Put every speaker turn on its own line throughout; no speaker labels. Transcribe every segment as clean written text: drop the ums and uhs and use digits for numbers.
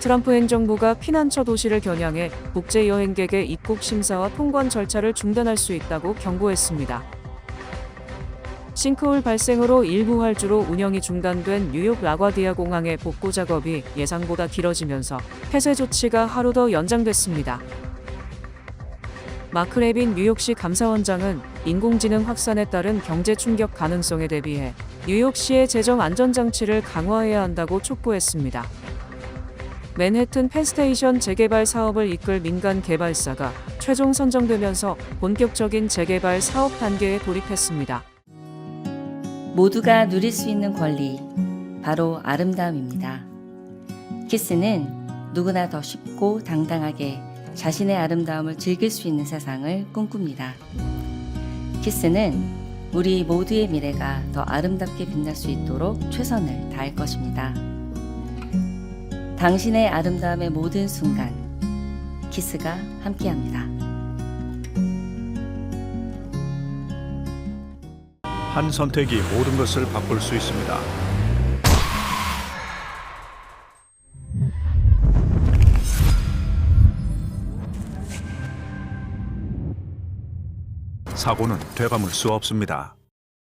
트럼프 행정부가 피난처 도시를 겨냥해 국제 여행객의 입국 심사와 통관 절차를 중단할 수 있다고 경고했습니다. 싱크홀 발생으로 일부 활주로 운영이 중단된 뉴욕 라과디아 공항의 복구 작업이 예상보다 길어지면서 폐쇄 조치가 하루 더 연장됐습니다. 마크 레빈 뉴욕시 감사원장은 인공지능 확산에 따른 경제 충격 가능성에 대비해 뉴욕시의 재정 안전장치를 강화해야 한다고 촉구했습니다. 맨해튼 펜스테이션 재개발 사업을 이끌 민간 개발사가 최종 선정되면서 본격적인 재개발 사업 단계에 돌입했습니다.
모두가 누릴 수 있는 권리, 바로 아름다움입니다. 키스는 누구나 더 쉽고 당당하게 자신의 아름다움을 즐길 수 있는 세상을 꿈꿉니다. 키스는 우리 모두의 미래가 더 아름답게 빛날 수 있도록 최선을 다할 것입니다. 당신의 아름다움의 모든 순간, 키스가 함께합니다.
한 선택이 모든 것을 바꿀 수 있습니다. 사고는 되감을 수 없습니다.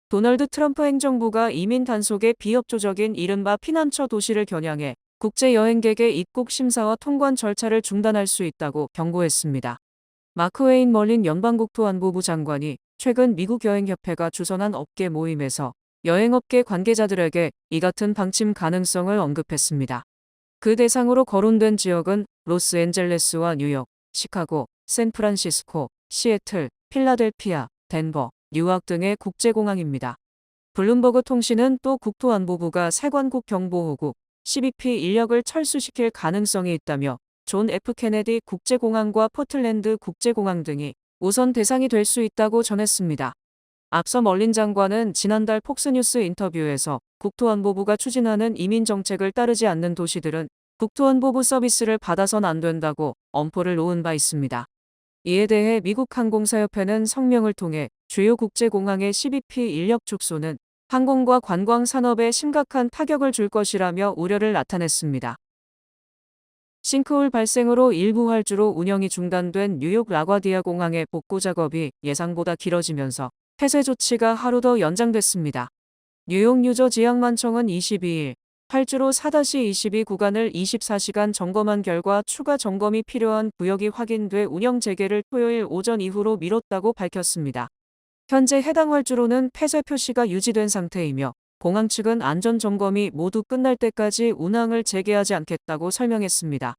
도널드 트럼프 행정부가 이민 단속의 비협조적인 이른바 피난처 도시를 겨냥해 국제 여행객의 입국 심사와 통관 절차를 중단할 수 있다고 경고했습니다. 마크 웨인 멀린 연방국토안보부 장관이 최근 미국 여행협회가 주선한 업계 모임에서 여행업계 관계자들에게 이 같은 방침 가능성을 언급했습니다. 그 대상으로 거론된 지역은 로스앤젤레스와 뉴욕, 시카고, 샌프란시스코, 시애틀, 필라델피아, 덴버, 뉴욕 등의 국제공항입니다. 블룸버그 통신은 또 국토안보부가 세관국 경보호국 12P 인력을 철수시킬 가능성이 있다며 존 F 케네디 국제공항과 포틀랜드 국제공항 등이 우선 대상이 될 수 있다고 전했습니다. 앞서 멀린 장관은 지난달 폭스뉴스 인터뷰에서 국토안보부가 추진하는 이민 정책을 따르지 않는 도시들은 국토안보부 서비스를 받아선 안 된다고 엄포를 놓은 바 있습니다. 이에 대해 미국 항공사협회는 성명을 통해 주요 국제공항의 12P 인력 축소는 항공과 관광 산업에 심각한 타격을 줄 것이라며 우려를 나타냈습니다. 싱크홀 발생으로 일부 활주로 운영이 중단된 뉴욕 라과디아 공항의 복구 작업이 예상보다 길어지면서 폐쇄 조치가 하루 더 연장됐습니다. 뉴욕 뉴저지항만청은 22일 활주로 4-22 구간을 24시간 점검한 결과 추가 점검이 필요한 구역이 확인돼 운영 재개를 토요일 오전 이후로 미뤘다고 밝혔습니다. 현재 해당 활주로는 폐쇄 표시가 유지된 상태이며 공항 측은 안전점검이 모두 끝날 때까지 운항을 재개하지 않겠다고 설명했습니다.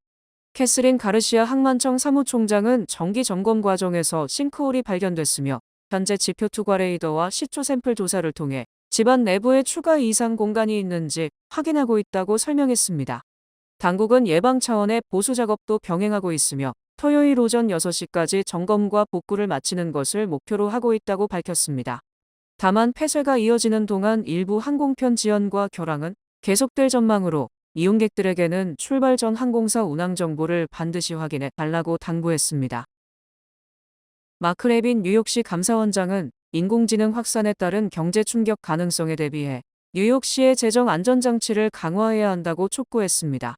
캐스린 가르시아 항만청 사무총장은 정기 점검 과정에서 싱크홀이 발견됐으며 현재 지표 투과 레이더와 시초 샘플 조사를 통해 집안 내부에 추가 이상 공간이 있는지 확인하고 있다고 설명했습니다. 당국은 예방 차원의 보수 작업도 병행하고 있으며 토요일 오전 6시까지 점검과 복구를 마치는 것을 목표로 하고 있다고 밝혔습니다. 다만 폐쇄가 이어지는 동안 일부 항공편 지연과 결항은 계속될 전망으로 이용객들에게는 출발 전 항공사 운항 정보를 반드시 확인해 달라고 당부했습니다. 마크 레빈 뉴욕시 감사원장은 인공지능 확산에 따른 경제 충격 가능성에 대비해 뉴욕시의 재정 안전장치를 강화해야 한다고 촉구했습니다.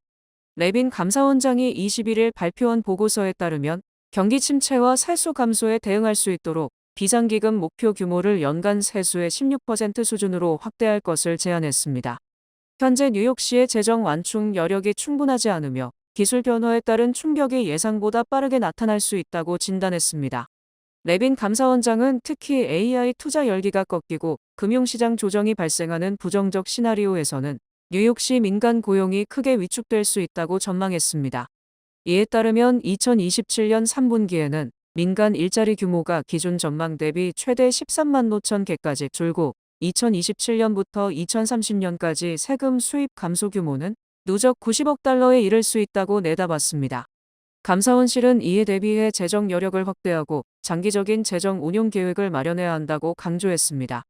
레빈 감사원장이 21일 발표한 보고서에 따르면 경기 침체와 세수 감소에 대응할 수 있도록 비상기금 목표 규모를 연간 세수의 16% 수준으로 확대할 것을 제안했습니다. 현재 뉴욕시의 재정 완충 여력이 충분하지 않으며 기술 변화에 따른 충격이 예상보다 빠르게 나타날 수 있다고 진단했습니다. 레빈 감사원장은 특히 AI 투자 열기가 꺾이고 금융시장 조정이 발생하는 부정적 시나리오에서는 뉴욕시 민간 고용이 크게 위축될 수 있다고 전망했습니다. 이에 따르면 2027년 3분기에는 민간 일자리 규모가 기존 전망 대비 최대 13만 5천 개까지 줄고 2027년부터 2030년까지 세금 수입 감소 규모는 누적 90억 달러에 이를 수 있다고 내다봤습니다. 감사원실은 이에 대비해 재정 여력을 확대하고 장기적인 재정 운용 계획을 마련해야 한다고 강조했습니다.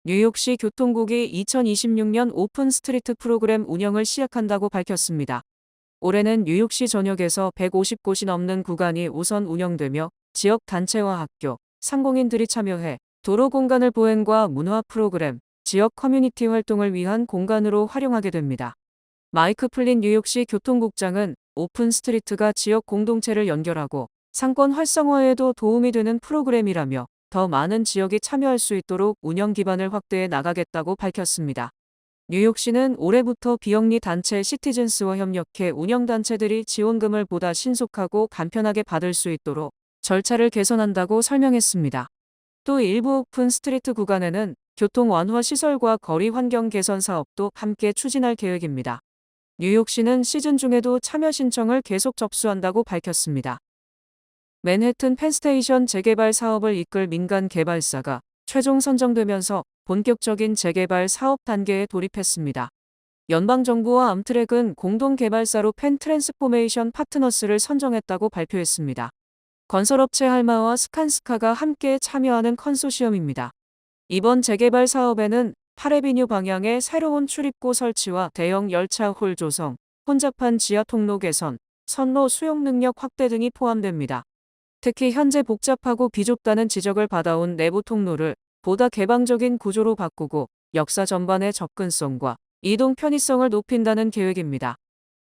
뉴욕시 교통국이 2026년 오픈 스트리트 프로그램 운영을 시작한다고 밝혔습니다. 올해는 뉴욕시 전역에서 150곳이 넘는 구간이 우선 운영되며 지역 단체와 학교, 상공인들이 참여해 도로 공간을 보행과 문화 프로그램, 지역 커뮤니티 활동을 위한 공간으로 활용하게 됩니다. 마이크 플린 뉴욕시 교통국장은 오픈 스트리트가 지역 공동체를 연결하고 상권 활성화에도 도움이 되는 프로그램이라며 더 많은 지역이 참여할 수 있도록 운영 기반을 확대해 나가겠다고 밝혔습니다. 뉴욕시는 올해부터 비영리 단체 시티즌스와 협력해 운영단체들이 지원금을 보다 신속하고 간편하게 받을 수 있도록 절차를 개선한다고 설명했습니다. 또 일부 오픈 스트리트 구간에는 교통 완화 시설과 거리 환경 개선 사업도 함께 추진할 계획입니다. 뉴욕시는 시즌 중에도 참여 신청을 계속 접수한다고 밝혔습니다. 맨해튼 펜스테이션 재개발 사업을 이끌 민간 개발사가 최종 선정되면서 본격적인 재개발 사업 단계에 돌입했습니다. 연방정부와 암트랙은 공동 개발사로 펜 트랜스포메이션 파트너스를 선정했다고 발표했습니다. 건설업체 할마와 스칸스카가 함께 참여하는 컨소시엄입니다. 이번 재개발 사업에는 8에비뉴 방향의 새로운 출입구 설치와 대형 열차 홀 조성, 혼잡한 지하 통로 개선, 선로 수용 능력 확대 등이 포함됩니다. 특히 현재 복잡하고 비좁다는 지적을 받아온 내부 통로를 보다 개방적인 구조로 바꾸고 역사 전반의 접근성과 이동 편의성을 높인다는 계획입니다.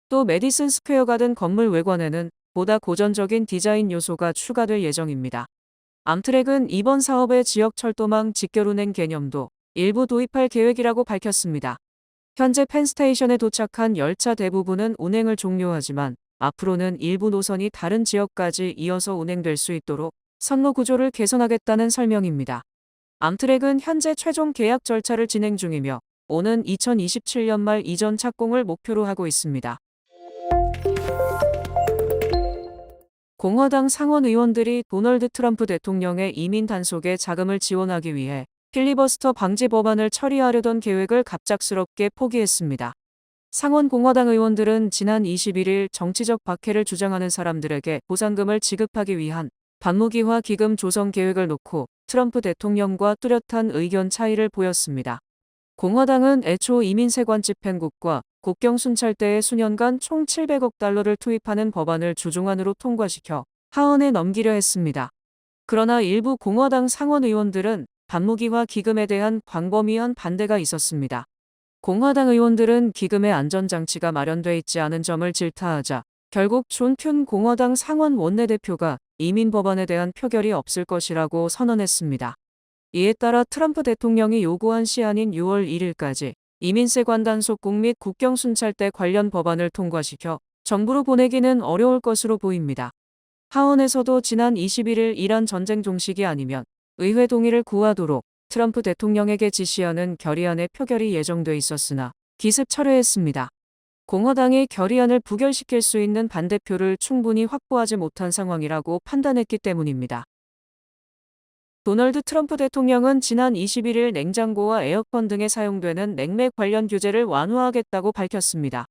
또 메디슨 스퀘어 가든 건물 외관에는 보다 고전적인 디자인 요소가 추가될 예정입니다. 암트랙은 이번 사업의 지역 철도망 직결 운행 개념도 일부 도입할 계획이라고 밝혔습니다. 현재 펜스테이션에 도착한 열차 대부분은 운행을 종료하지만 앞으로는 일부 노선이 다른 지역까지 이어서 운행될 수 있도록 선로 구조를 개선하겠다는 설명입니다. 암트랙은 현재 최종 계약 절차를 진행 중이며 오는 2027년 말 이전 착공을 목표로 하고 있습니다. 공화당 상원 의원들이 도널드 트럼프 대통령의 이민 단속에 자금을 지원하기 위해 필리버스터 방지 법안을 처리하려던 계획을 갑작스럽게 포기했습니다. 상원 공화당 의원들은 지난 21일 정치적 박해를 주장하는 사람들에게 보상금을 지급하기 위한 반무기화 기금 조성 계획을 놓고 트럼프 대통령과 뚜렷한 의견 차이를 보였습니다. 공화당은 애초 이민세관 집행국과 국경 순찰대에 수년간 총 700억 달러를 투입하는 법안을 주중안으로 통과시켜 하원에 넘기려 했습니다. 그러나 일부 공화당 상원 의원들은 반무기화 기금에 대한 광범위한 반대가 있었습니다. 공화당 의원들은 기금의 안전장치가 마련돼 있지 않은 점을 질타하자 결국 존 튠 공화당 상원 원내대표가 이민 법안에 대한 표결이 없을 것이라고 선언했습니다. 이에 따라 트럼프 대통령이 요구한 시한인 6월 1일까지 이민세관 단속국 및 국경순찰대 관련 법안을 통과시켜 정부로 보내기는 어려울 것으로 보입니다. 하원에서도 지난 21일 이란 전쟁 종식이 아니면 의회 동의를 구하도록 트럼프 대통령에게 지시하는 결의안의 표결이 예정돼 있었으나 기습 철회했습니다. 공화당이 결의안을 부결시킬 수 있는 반대표를 충분히 확보하지 못한 상황이라고 판단했기 때문입니다. 도널드 트럼프 대통령은 지난 21일 냉장고와 에어컨 등에 사용되는 냉매 관련 규제를 완화하겠다고 밝혔습니다.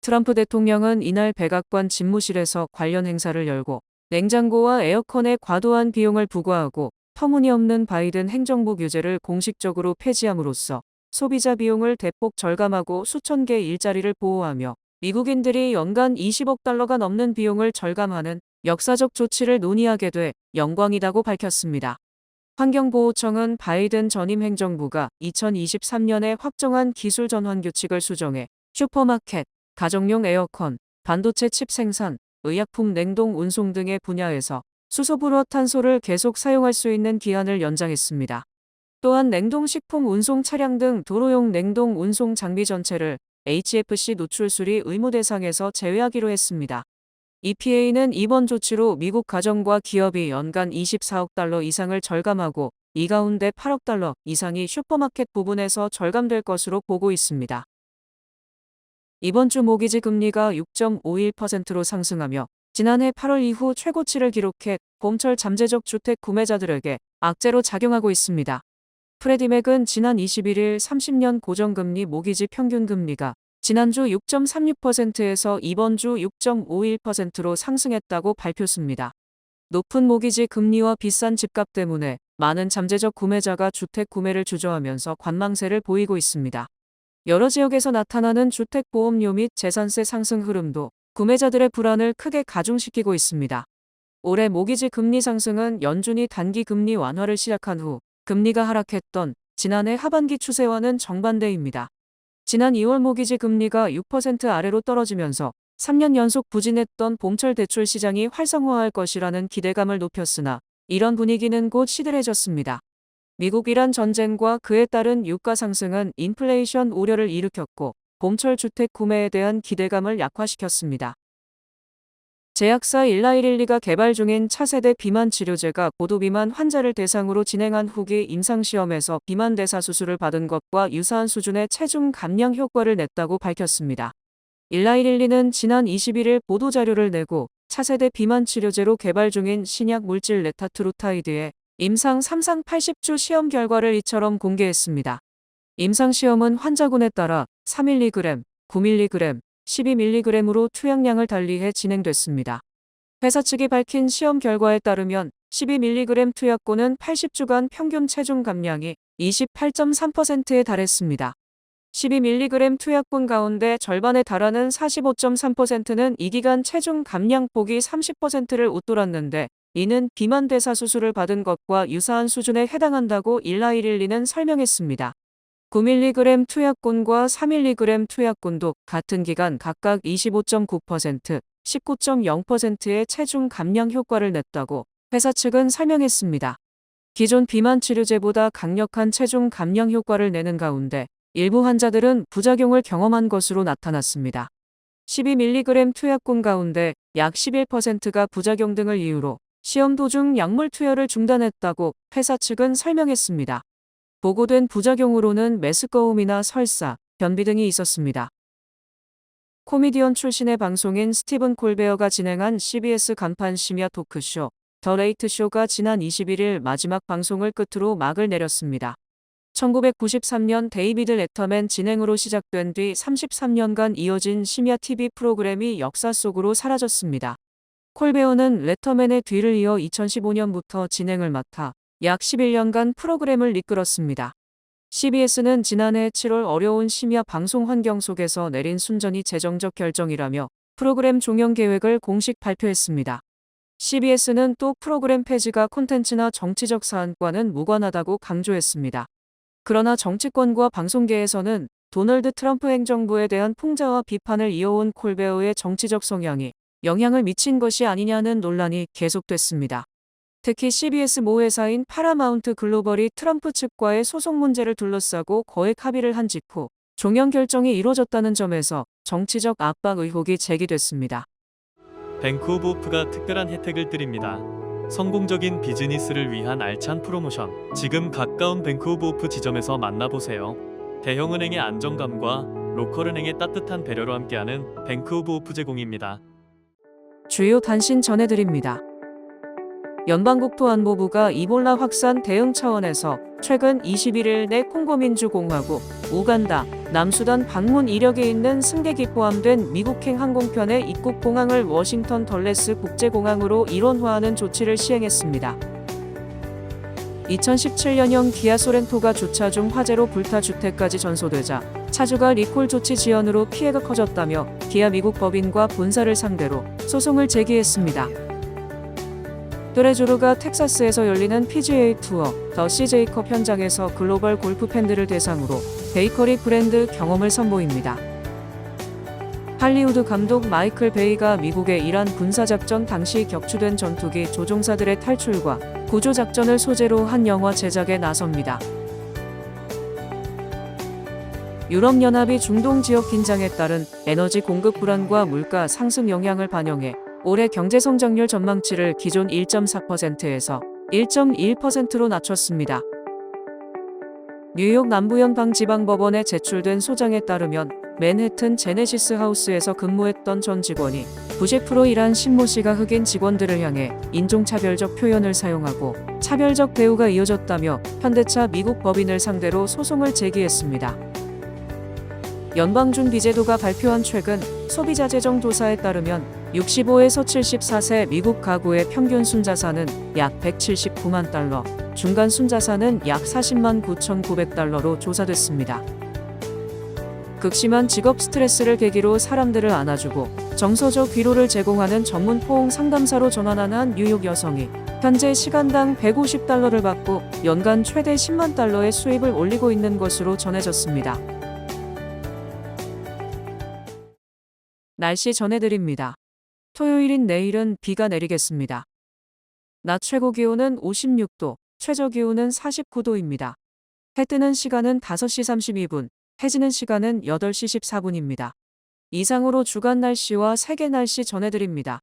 트럼프 대통령은 이날 백악관 집무실에서 관련 행사를 열고 냉장고와 에어컨에 과도한 비용을 부과하고 터무니없는 바이든 행정부 규제를 공식적으로 폐지함으로써 소비자 비용을 대폭 절감하고 수천 개 일자리를 보호하며 미국인들이 연간 20억 달러가 넘는 비용을 절감하는 역사적 조치를 논의하게 돼 영광이라고 밝혔습니다. 환경보호청은 바이든 전임 행정부가 2023년에 확정한 기술 전환 규칙을 수정해 슈퍼마켓, 가정용 에어컨, 반도체 칩 생산, 의약품 냉동 운송 등의 분야에서 수소불화탄소를 계속 사용할 수 있는 기한을 연장했습니다. 또한 냉동식품 운송 차량 등 도로용 냉동 운송 장비 전체를 HFC 노출 수리 의무 대상에서 제외하기로 했습니다. EPA는 이번 조치로 미국 가정과 기업이 연간 24억 달러 이상을 절감하고 이 가운데 8억 달러 이상이 슈퍼마켓 부분에서 절감될 것으로 보고 있습니다. 이번 주 모기지 금리가 6.51%로 상승하며 지난해 8월 이후 최고치를 기록해 봄철 잠재적 주택 구매자들에게 악재로 작용하고 있습니다. 프레디맥은 지난 21일 30년 고정금리 모기지 평균금리가 지난주 6.36%에서 이번 주 6.51%로 상승했다고 발표했습니다. 높은 모기지 금리와 비싼 집값 때문에 많은 잠재적 구매자가 주택 구매를 주저하면서 관망세를 보이고 있습니다. 여러 지역에서 나타나는 주택보험료 및 재산세 상승 흐름도 구매자들의 불안을 크게 가중시키고 있습니다. 올해 모기지 금리 상승은 연준이 단기 금리 완화를 시작한 후 금리가 하락했던 지난해 하반기 추세와는 정반대입니다. 지난 2월 모기지 금리가 6% 아래로 떨어지면서 3년 연속 부진했던 봄철 대출 시장이 활성화할 것이라는 기대감을 높였으나 이런 분위기는 곧 시들해졌습니다. 미국-이란 전쟁과 그에 따른 유가 상승은 인플레이션 우려를 일으켰고 봄철 주택 구매에 대한 기대감을 약화시켰습니다. 제약사 일라이릴리가 개발 중인 차세대 비만 치료제가 고도 비만 환자를 대상으로 진행한 후기 임상시험에서 비만 대사 수술을 받은 것과 유사한 수준의 체중 감량 효과를 냈다고 밝혔습니다. 일라이릴리는 지난 21일 보도자료를 내고 차세대 비만 치료제로 개발 중인 신약 물질 레타트루타이드의 임상 3상 80주 시험 결과를 이처럼 공개했습니다. 임상시험은 환자군에 따라 4mg, 9mg, 12mg으로 투약량을 달리해 진행됐습니다. 회사 측이 밝힌 시험 결과에 따르면 12mg 투약군은 80주간 평균 체중 감량이 28.3%에 달했습니다. 12mg 투약군 가운데 절반에 달하는 45.3%는 이 기간 체중 감량폭이 30%를 웃돌았는데 이는 비만 대사 수술을 받은 것과 유사한 수준에 해당한다고 일라이릴리는 설명했습니다. 9mg 투약군과 4mg 투약군도 같은 기간 각각 25.9%, 19.0%의 체중 감량 효과를 냈다고 회사 측은 설명했습니다. 기존 비만 치료제보다 강력한 체중 감량 효과를 내는 가운데 일부 환자들은 부작용을 경험한 것으로 나타났습니다. 12mg 투약군 가운데 약 11%가 부작용 등을 이유로 시험 도중 약물 투여를 중단했다고 회사 측은 설명했습니다. 보고된 부작용으로는 메스꺼움이나 설사, 변비 등이 있었습니다. 코미디언 출신의 방송인 스티븐 콜베어가 진행한 CBS 간판 심야 토크쇼 더 레이트 쇼가 지난 21일 마지막 방송을 끝으로 막을 내렸습니다. 1993년 데이비드 레터맨 진행으로 시작된 뒤 33년간 이어진 심야 TV 프로그램이 역사 속으로 사라졌습니다. 콜베어는 레터맨의 뒤를 이어 2015년부터 진행을 맡아 약 11년간 프로그램을 이끌었습니다. CBS는 지난해 7월 어려운 심야 방송 환경 속에서 내린 순전히 재정적 결정이라며 프로그램 종영 계획을 공식 발표했습니다. CBS는 또 프로그램 폐지가 콘텐츠나 정치적 사안과는 무관하다고 강조했습니다. 그러나 정치권과 방송계에서는 도널드 트럼프 행정부에 대한 풍자와 비판을 이어온 콜베어의 정치적 성향이 영향을 미친 것이 아니냐는 논란이 계속됐습니다. 특히 CBS 모 회사인 파라마운트 글로벌이 트럼프 측과의 소송 문제를 둘러싸고 거액 합의를 한 직후 종영 결정이 이뤄졌다는 점에서 정치적 압박 의혹이 제기됐습니다.
뱅크 오브 오프가 특별한 혜택을 드립니다. 성공적인 비즈니스를 위한 알찬 프로모션. 지금 가까운 뱅크 오브 오프 지점에서 만나보세요. 대형은행의 안정감과 로컬은행의 따뜻한 배려로 함께하는 뱅크 오브 오프 제공입니다.
주요 단신 전해드립니다. 연방국토안보부가 이볼라 확산 대응 차원에서 최근 21일 내 콩고민주공화국, 우간다, 남수단 방문 이력에 있는 승객이 포함된 미국행 항공편의 입국 공항을 워싱턴 덜레스 국제공항으로 일원화하는 조치를 시행했습니다. 2017년형 기아 소렌토가 주차 중 화재로 불타 주택까지 전소되자 차주가 리콜 조치 지연으로 피해가 커졌다며 기아 미국 법인과 본사를 상대로 소송을 제기했습니다. 또레조르가 텍사스에서 열리는 PGA 투어 더 CJ컵 현장에서 글로벌 골프 팬들을 대상으로 베이커리 브랜드 경험을 선보입니다. 할리우드 감독 마이클 베이가 미국의 이란 군사작전 당시 격추된 전투기 조종사들의 탈출과 구조작전을 소재로 한 영화 제작에 나섭니다. 유럽연합이 중동 지역 긴장에 따른 에너지 공급 불안과 물가 상승 영향을 반영해 올해 경제성장률 전망치를 기존 1.4%에서 1.1%로 낮췄습니다. 뉴욕 남부연방지방법원에 제출된 소장에 따르면 맨해튼 제네시스 하우스에서 근무했던 전 직원이 90% 일한 신모 씨가 흑인 직원들을 향해 인종차별적 표현을 사용하고 차별적 대우가 이어졌다며 현대차 미국 법인을 상대로 소송을 제기했습니다. 연방준비제도가 발표한 최근 소비자 재정 조사에 따르면 65에서 74세 미국 가구의 평균 순자산은 약 179만 달러, 중간 순자산은 약 40만 9,900달러로 조사됐습니다. 극심한 직업 스트레스를 계기로 사람들을 안아주고 정서적 위로를 제공하는 전문 포옹 상담사로 전환한 한 뉴욕 여성이 현재 시간당 150달러를 받고 연간 최대 10만 달러의 수입을 올리고 있는 것으로 전해졌습니다. 날씨 전해드립니다. 토요일인 내일은 비가 내리겠습니다. 낮 최고 기온은 56도, 최저 기온은 49도입니다. 해 뜨는 시간은 5시 32분, 해 지는 시간은 8시 14분입니다. 이상으로 주간 날씨와 세계 날씨 전해드립니다.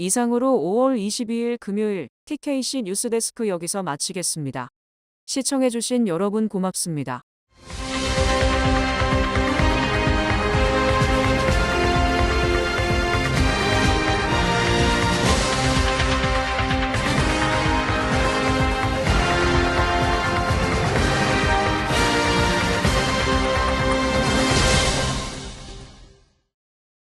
이상으로 5월 22일 금요일 TKC 뉴스데스크 여기서 마치겠습니다. 시청해주신 여러분 고맙습니다.